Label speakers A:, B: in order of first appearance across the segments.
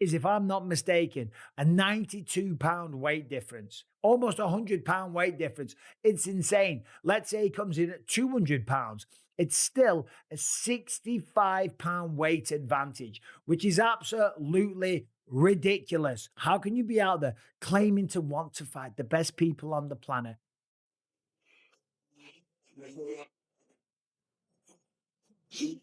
A: is, if I'm not mistaken, a 92-pound weight difference, almost a 100-pound weight difference. It's insane. Let's say he comes in at 200 pounds. It's still a 65-pound weight advantage, which is absolutely ridiculous. How can you be out there claiming to want to fight the best people on the planet?
B: He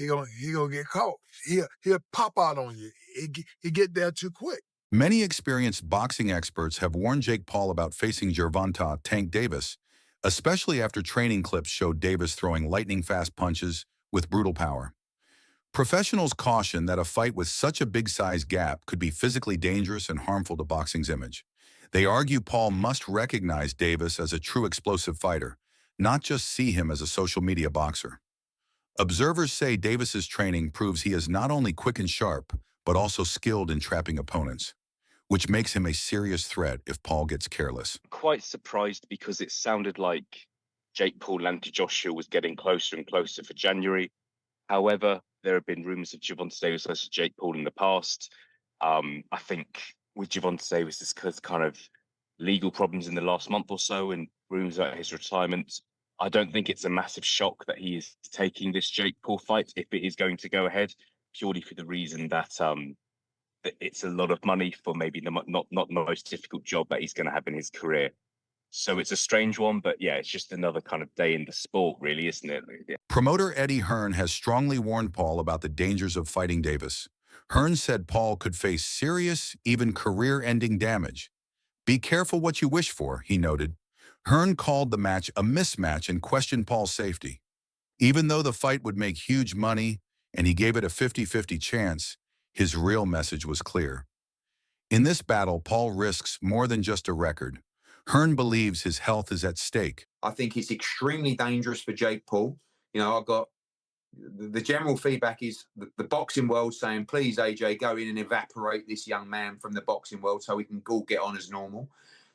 B: gonna get caught. He'll pop out on you. He get there too quick.
C: Many experienced boxing experts have warned Jake Paul about facing Gervonta Tank Davis, especially after training clips showed Davis throwing lightning-fast punches with brutal power. Professionals caution that a fight with such a big size gap could be physically dangerous and harmful to boxing's image. They argue Paul must recognize Davis as a true explosive fighter, not just see him as a social media boxer. Observers say Davis's training proves he is not only quick and sharp, but also skilled in trapping opponents, which makes him a serious threat if Paul gets careless.
D: Quite surprised because it sounded like Jake Paul and Joshua was getting closer and closer for January. However, there have been rumors of Gervonta Davis versus Jake Paul in the past. I think with Gervonta Davis, it's because kind of legal problems in the last month or so and rumors about his retirement. I don't think it's a massive shock that he is taking this Jake Paul fight if it is going to go ahead, purely for the reason that it's a lot of money for maybe not the most difficult job that he's going to have in his career. So it's a strange one, but yeah, it's just another kind of day in the sport, really, isn't it? Yeah.
C: Promoter Eddie Hearn has strongly warned Paul about the dangers of fighting Davis. Hearn said Paul could face serious, even career-ending damage. Be careful what you wish for, he noted. Hearn called the match a mismatch and questioned Paul's safety. Even though the fight would make huge money and he gave it a 50-50 chance, his real message was clear. In this battle, Paul risks more than just a record. Hearn believes his health is at stake.
E: I think it's extremely dangerous for Jake Paul. You know, I've got the general feedback is the boxing world saying, please, AJ, go in and evaporate this young man from the boxing world so we can all get on as normal.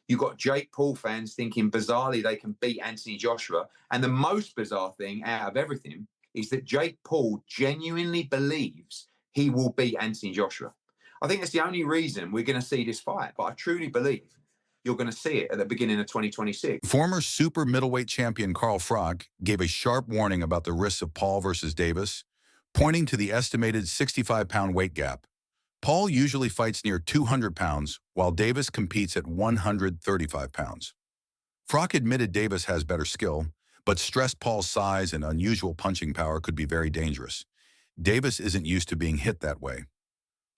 E: You've got Jake Paul fans thinking bizarrely they can beat Anthony Joshua. And the most bizarre thing out of everything is that Jake Paul genuinely believes he will beat Anthony Joshua. I think that's the only reason we're going to see this fight. But I truly believe you're going to see it at the beginning of 2026.
C: Former super middleweight champion Carl Froch gave a sharp warning about the risks of Paul versus Davis, pointing to the estimated 65-pound weight gap. Paul usually fights near 200 pounds, while Davis competes at 135 pounds. Froch admitted Davis has better skill, but stressed Paul's size and unusual punching power could be very dangerous. Davis isn't used to being hit that way.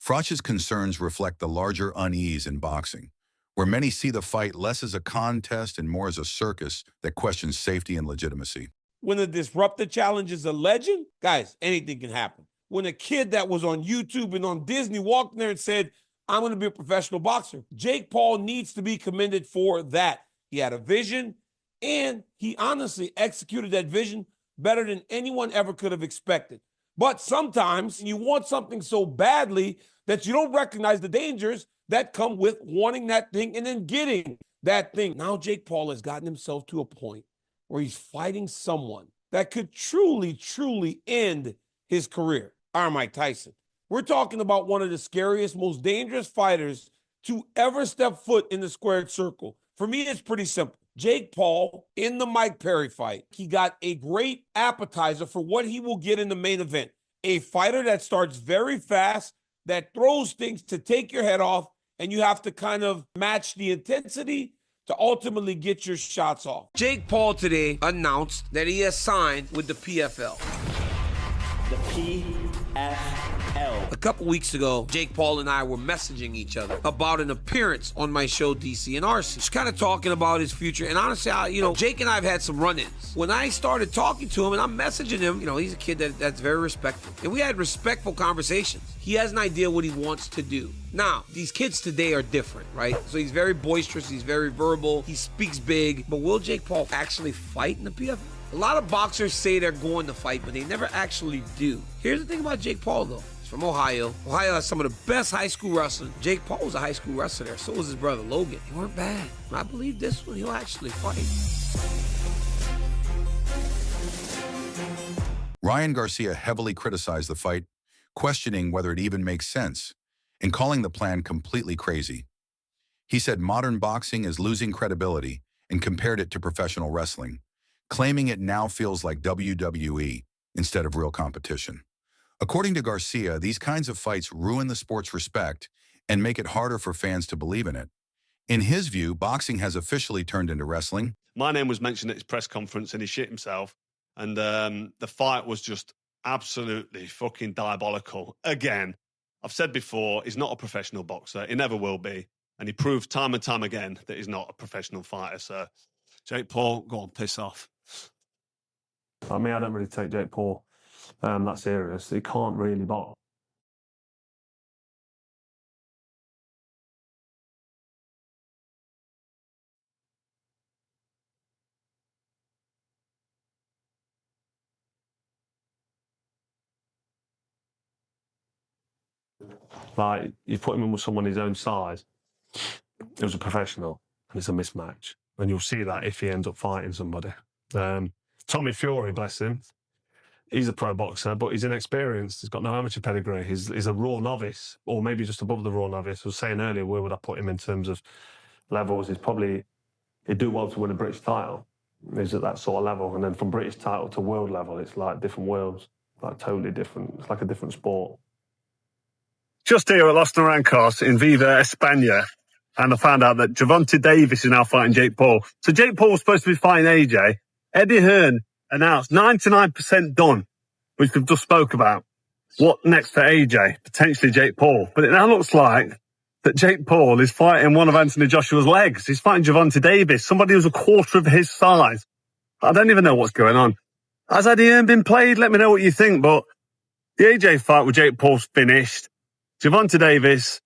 C: Froch's concerns reflect the larger unease in boxing, where many see the fight less as a contest and more as a circus that questions safety and legitimacy.
F: When the Disruptor Challenge is a legend, guys, anything can happen. When a kid that was on YouTube and on Disney walked in there and said, I'm going to be a professional boxer, Jake Paul needs to be commended for that. He had a vision, and he honestly executed that vision better than anyone ever could have expected. But sometimes you want something so badly that you don't recognize the dangers that come with wanting that thing and then getting that thing. Now Jake Paul has gotten himself to a point where he's fighting someone that could truly, truly end his career. Our Mike Tyson. We're talking about one of the scariest, most dangerous fighters to ever step foot in the squared circle. For me, it's pretty simple. Jake Paul, in the Mike Perry fight, he got a great appetizer for what he will get in the main event. A fighter that starts very fast, that throws things to take your head off, and you have to kind of match the intensity to ultimately get your shots off. Jake Paul today announced that he has signed with the PFL.
G: The PFL.
F: A couple weeks ago, Jake Paul and I were messaging each other about an appearance on my show, DC and RC. Just kind of talking about his future. And honestly, Jake and I have had some run-ins. When I started talking to him and I'm messaging him, he's a kid that's very respectful. And we had respectful conversations. He has an idea what he wants to do. Now, these kids today are different, right? So he's very boisterous, he's very verbal, he speaks big. But will Jake Paul actually fight in the PFL? A lot of boxers say they're going to fight, but they never actually do. Here's the thing about Jake Paul, though. He's from Ohio. Ohio has some of the best high school wrestling. Jake Paul was a high school wrestler there. So was his brother, Logan. They weren't bad. I believe this one, he'll actually fight.
C: Ryan Garcia heavily criticized the fight, questioning whether it even makes sense, and calling the plan completely crazy. He said modern boxing is losing credibility and compared it to professional wrestling, claiming it now feels like WWE instead of real competition. According to Garcia, these kinds of fights ruin the sport's respect and make it harder for fans to believe in it. In his view, boxing has officially turned into wrestling.
H: My name was mentioned at his press conference and he shit himself. And the fight was just absolutely fucking diabolical. Again, I've said before, he's not a professional boxer. He never will be. And he proved time and time again that he's not a professional fighter. So, Jake Paul, go on, piss off.
I: I mean, I don't really take Jake Paul that serious. He can't really box. Like, you put him in with someone his own size, it was a professional, and it's a mismatch. And you'll see that if he ends up fighting somebody. Tommy Fury, bless him, he's a pro boxer, but he's inexperienced. He's got no amateur pedigree. He's a raw novice, or maybe just above the raw novice. I was saying earlier, where would I put him in terms of levels? He'd do well to win a British title. He's at that sort of level. And then from British title to world level, it's like different worlds, like totally different. It's like a different sport.
J: Just here at Los Naranjos in Viva, España, and I found out that Gervonta Davis is now fighting Jake Paul. So Jake Paul was supposed to be fighting AJ. Eddie Hearn announced 99% done, which we've just spoke about. What next for AJ? Potentially Jake Paul. But it now looks like that Jake Paul is fighting one of Anthony Joshua's legs. He's fighting Gervonta Davis, somebody who's a quarter of his size. I don't even know what's going on. Has Eddie Hearn been played? Let me know what you think. But the AJ fight with Jake Paul's finished. Gervonta Davis,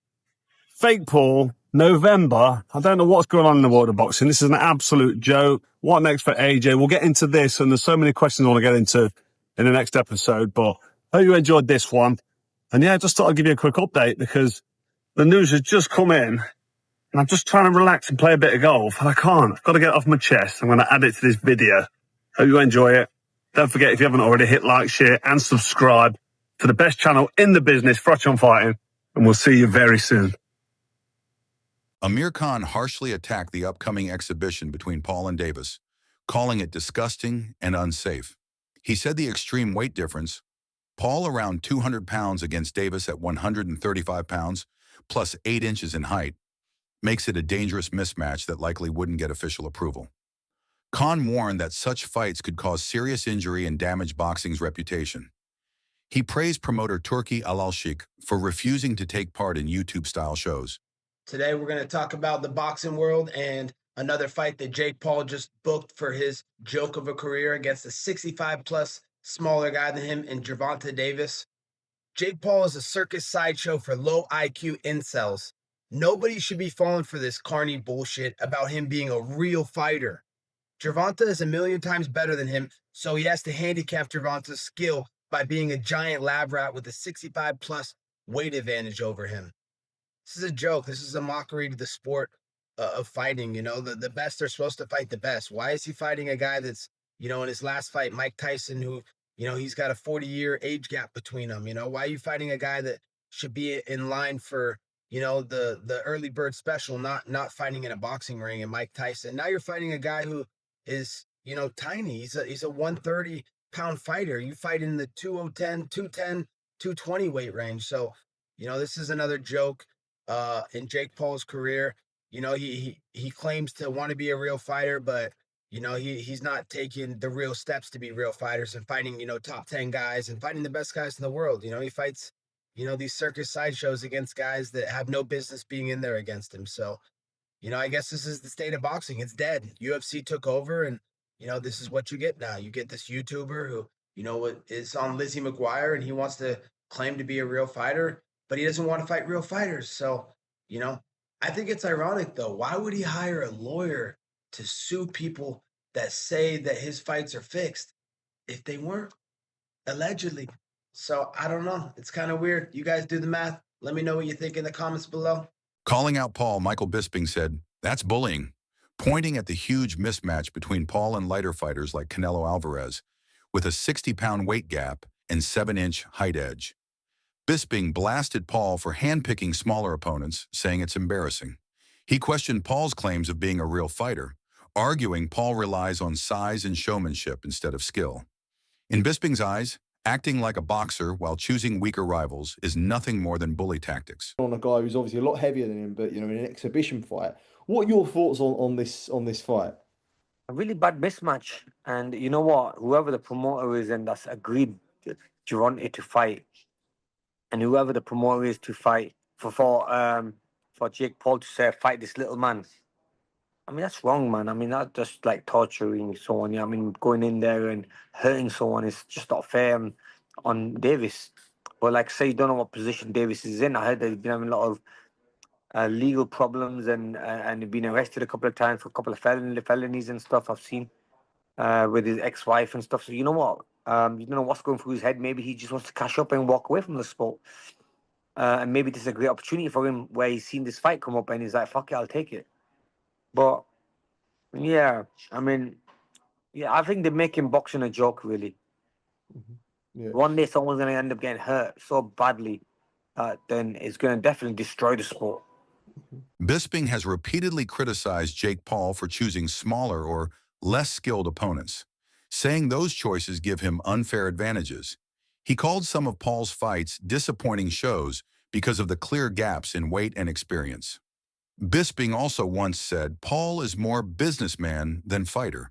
J: fake Paul, November. I don't know what's going on in the world of boxing. This is an absolute joke. What next for AJ? We'll get into this, and there's so many questions I want to get into in the next episode, but I hope you enjoyed this one. And yeah, I just thought I'd give you a quick update because the news has just come in, and I'm just trying to relax and play a bit of golf, and I can't. I've got to get it off my chest. I'm going to add it to this video. Hope you enjoy it. Don't forget, if you haven't already, hit like, share, and subscribe to the best channel in the business, Frotch on Fighting, and we'll see you very soon.
C: Amir Khan harshly attacked the upcoming exhibition between Paul and Davis, calling it disgusting and unsafe. He said the extreme weight difference, Paul around 200 pounds against Davis at 135 pounds, plus 8 inches in height, makes it a dangerous mismatch that likely wouldn't get official approval. Khan warned that such fights could cause serious injury and damage boxing's reputation. He praised promoter Turki Alalshik for refusing to take part in YouTube-style shows.
K: Today, we're going to talk about the boxing world and another fight that Jake Paul just booked for his joke of a career against a 65-plus smaller guy than him in Gervonta Davis. Jake Paul is a circus sideshow for low IQ incels. Nobody should be falling for this carny bullshit about him being a real fighter. Gervonta is a million times better than him, so he has to handicap Gervonta's skill by being a giant lab rat with a 65-plus weight advantage over him. This is a joke. This is a mockery to the sport of fighting. You know, the best are supposed to fight the best. Why is he fighting a guy that's, you know, in his last fight, Mike Tyson, who, you know, he's got a 40-year age gap between them? You know, why are you fighting a guy that should be in line for, you know, the early bird special, not fighting in a boxing ring and Mike Tyson? Now you're fighting a guy who is, you know, tiny. He's a 130-pound fighter. You fight in the 210, 220 weight range. So, you know, this is another joke in Jake Paul's career. You know, he claims to want to be a real fighter, but, you know, he's not taking the real steps to be real fighters and fighting, you know, top 10 guys and fighting the best guys in the world. You know, he fights, you know, these circus sideshows against guys that have no business being in there against him. So, you know, I guess this is the state of boxing. It's dead. UFC took over, and, you know, this is what you get now. You get this YouTuber who, you know, is on Lizzie McGuire, and he wants to claim to be a real fighter, but he doesn't want to fight real fighters. So, you know, I think it's ironic, though. Why would he hire a lawyer to sue people that say that his fights are fixed if they weren't, allegedly? So I don't know. It's kind of weird. You guys do the math. Let me know what you think in the comments below.
C: Calling out Paul, Michael Bisping said, "That's bullying," pointing at the huge mismatch between Paul and lighter fighters like Canelo Alvarez, with a 60-pound weight gap and 7-inch height edge. Bisping blasted Paul for handpicking smaller opponents, saying it's embarrassing. He questioned Paul's claims of being a real fighter, arguing Paul relies on size and showmanship instead of skill. In Bisping's eyes, acting like a boxer while choosing weaker rivals is nothing more than bully tactics.
L: On a guy who's obviously a lot heavier than him, but in an exhibition fight. What are your thoughts on this fight?
M: A really bad mismatch. And you know what? Whoever the promoter is and that's agreed Gervonta to fight, and whoever the promoter is to fight for Jake Paul to say fight this little man. I mean, that's wrong, man. I mean, that's just like torturing someone. I mean, going in there and hurting someone is just not fair on Davis. But like, say you don't know what position Davis is in. I heard that he's been having a lot of legal problems and been arrested a couple of times for a couple of felonies and stuff. I've seen with his ex-wife and stuff. So you know what? You don't know what's going through his head. Maybe he just wants to cash up and walk away from the sport. And maybe this is a great opportunity for him where he's seen this fight come up and he's like, fuck it, I'll take it. But yeah, I mean, yeah, I think they're making boxing a joke, really.
L: Yeah.
M: One day someone's going to end up getting hurt so badly, then it's going to definitely destroy the sport.
C: Bisping has repeatedly criticized Jake Paul for choosing smaller or less skilled opponents, saying those choices give him unfair advantages. He called some of Paul's fights disappointing shows because of the clear gaps in weight and experience. Bisping also once said Paul is more businessman than fighter,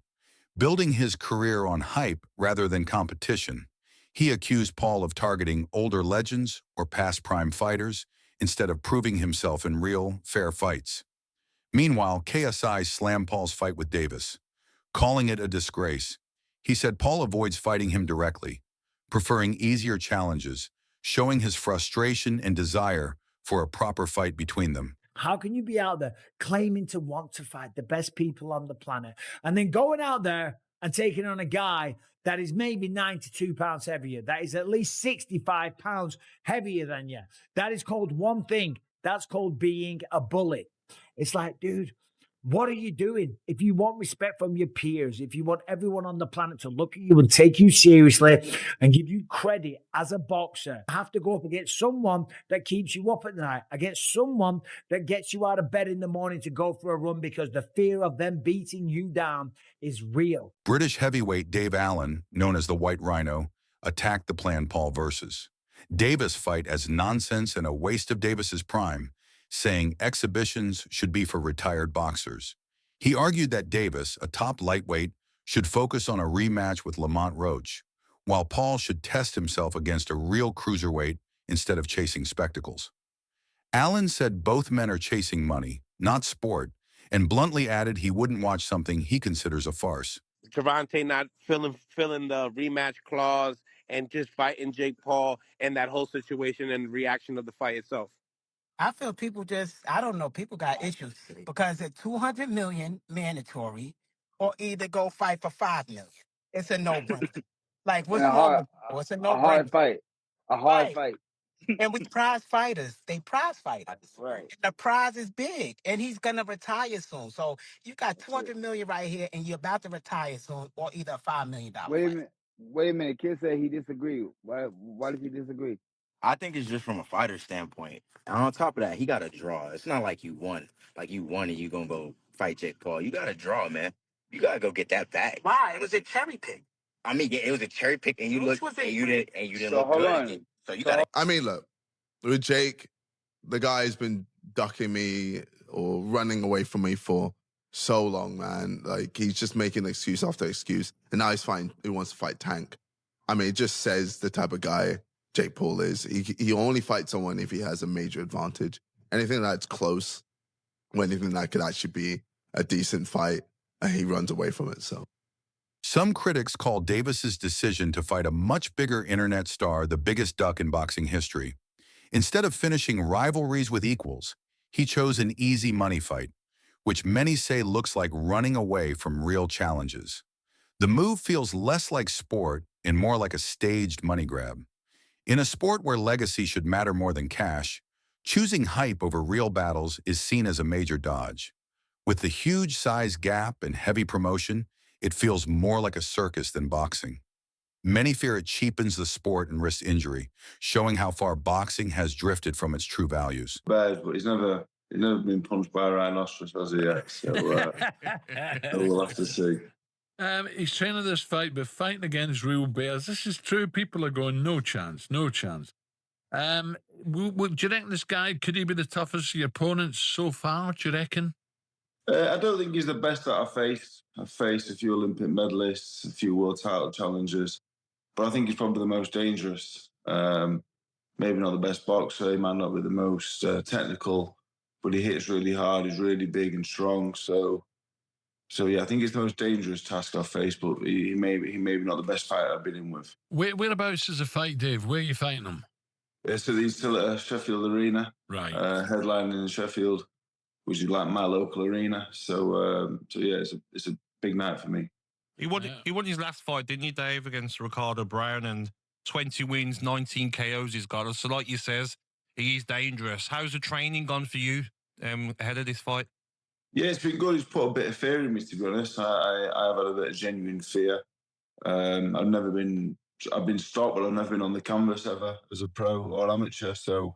C: building his career on hype rather than competition. He accused Paul of targeting older legends or past prime fighters instead of proving himself in real, fair fights. Meanwhile, KSI slammed Paul's fight with Davis, calling it a disgrace. He said Paul avoids fighting him directly, preferring easier challenges, showing his frustration and desire for a proper fight between them.
A: How can you be out there claiming to want to fight the best people on the planet and then going out there and taking on a guy that is maybe 92 pounds heavier, that is at least 65 pounds heavier than you? That is called one thing. That's called being a bully. It's like, dude, what are you doing? If you want respect from your peers, if you want everyone on the planet to look at you and take you seriously and give you credit as a boxer, you have to go up against someone that keeps you up at night, against someone that gets you out of bed in the morning to go for a run because the fear of them beating you down is real.
C: British heavyweight Dave Allen, known as the White Rhino, attacked the planned Paul versus Davis fight as nonsense and a waste of Davis's prime, saying exhibitions should be for retired boxers. He argued that Davis, a top lightweight, should focus on a rematch with Lamont Roach, while Paul should test himself against a real cruiserweight instead of chasing spectacles. Allen said both men are chasing money, not sport, and bluntly added he wouldn't watch something he considers a farce.
N: Gervonta not filling the rematch clause and just fighting Jake Paul and that whole situation and reaction of the fight itself.
O: I feel people I don't know, people got issues because it's 200 million mandatory or either go fight for 5 million. It's a no-brainer. Like, what's wrong with it's a no-brainer.
P: A hard fight. A hard fight.
O: And we prize fighters. They prize fighters.
P: Right.
O: And the prize is big. And he's going to retire soon. So you got 200 million right here and you're about to retire soon or either a $5 million.
P: Wait a minute. Kid said he disagreed. Why did he disagree?
Q: I think it's just from a fighter standpoint. And on top of that, he got a draw. It's not like you won. Like you won and you gonna go fight Jake Paul. You got a draw, man. You gotta go get that back.
O: Why? It was a cherry pick.
Q: I mean, yeah, it was a cherry pick, and you didn't
P: So
Q: look
P: hold
Q: good.
P: on.
Q: So you gotta.
R: I mean, look, with Jake, the guy's been ducking me or running away from me for so long, man. Like, he's just making excuse after excuse. And now he wants to fight Tank. I mean, it just says the type of guy Jake Paul is. He only fights someone if he has a major advantage. Anything that's close, or anything that could actually be a decent fight, he runs away from it, so.
C: Some critics call Davis's decision to fight a much bigger internet star the biggest duck in boxing history. Instead of finishing rivalries with equals, he chose an easy money fight, which many say looks like running away from real challenges. The move feels less like sport and more like a staged money grab. In a sport where legacy should matter more than cash, choosing hype over real battles is seen as a major dodge. With the huge size gap and heavy promotion, it feels more like a circus than boxing. Many fear it cheapens the sport and risks injury, showing how far boxing has drifted from its true values.
S: Bad, but he's never been punched by a rhinoceros, has he yet? So we'll have to see.
T: He's training this fight, but fighting against real bears. This is true. People are going, no chance, no chance. Do you reckon this guy, could he be the toughest of your opponents so far? Do you reckon?
S: I don't think he's the best that I've faced. I've faced a few Olympic medalists, a few world title challengers, but I think he's probably the most dangerous. Maybe not the best boxer. He might not be the most technical, but he hits really hard. He's really big and strong. So yeah, I think it's the most dangerous task I've faced, but he may be not the best fighter I've been in with.
T: Whereabouts is the fight, Dave? Where are you fighting him?
S: Yeah, so he's still at Sheffield Arena,
T: right?
S: Headlining in Sheffield, which is like my local arena. So yeah, it's a big night for me.
U: He won his last fight, didn't he, Dave, against Ricardo Brown, and 20 wins, 19 KOs he's got. So like you says, he is dangerous. How's the training gone for you ahead of this fight?
S: Yeah, it's been good. He's put a bit of fear in me, to be honest. I've had a bit of genuine fear. I've been stopped, but I've never been on the canvas ever as a pro or amateur. So,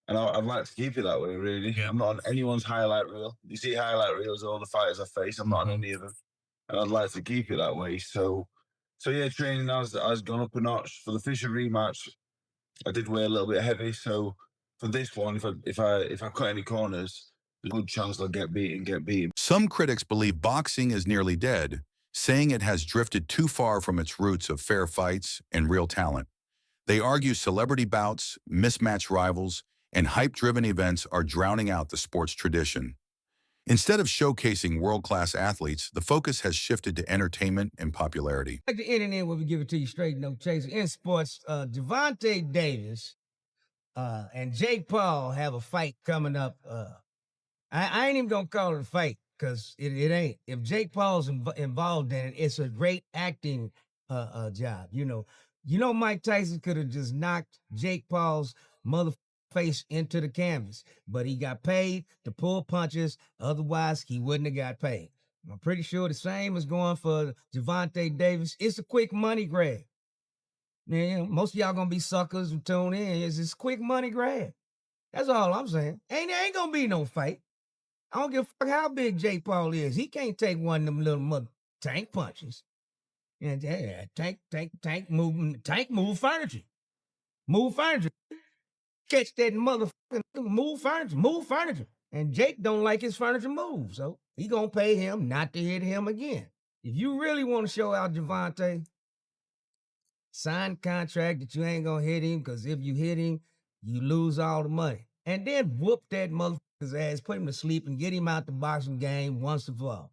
S: and I'd like to keep it that way, really. Yeah. I'm not on anyone's highlight reel. You see highlight reels of all the fighters I face. I'm not on any of them, and I'd like to keep it that way. So yeah, training has gone up a notch. For the Fisher rematch, I did weigh a little bit heavy. So for this one, if I cut any corners, there's a good chance I'll get beaten.
C: Some critics believe boxing is nearly dead, saying it has drifted too far from its roots of fair fights and real talent. They argue celebrity bouts, mismatched rivals, and hype-driven events are drowning out the sport's tradition. Instead of showcasing world-class athletes, the focus has shifted to entertainment and popularity.
V: Like the internet, where we give it to you straight, no chaser. In sports, Gervonta Davis and Jake Paul have a fight coming up. I ain't even gonna call it a fight, because it ain't. If Jake Paul's involved in it, it's a great acting job. You know, Mike Tyson could have just knocked Jake Paul's mother face into the canvas, but he got paid to pull punches. Otherwise, he wouldn't have got paid. I'm pretty sure the same is going for Gervonta Davis. It's a quick money grab. Yeah, most of y'all gonna be suckers who tune in. It's this quick money grab. That's all I'm saying. Ain't gonna be no fight. I don't give a fuck how big Jake Paul is. He can't take one of them little mother tank punches. And yeah, tank move furniture. Move furniture. Catch that motherfucking move furniture. And Jake don't like his furniture move, so he gonna pay him not to hit him again. If you really want to show out Gervonta, sign contract that you ain't gonna hit him, because if you hit him, you lose all the money. And then whoop that motherfucker's ass, put him to sleep, and get him out the boxing game once and for all.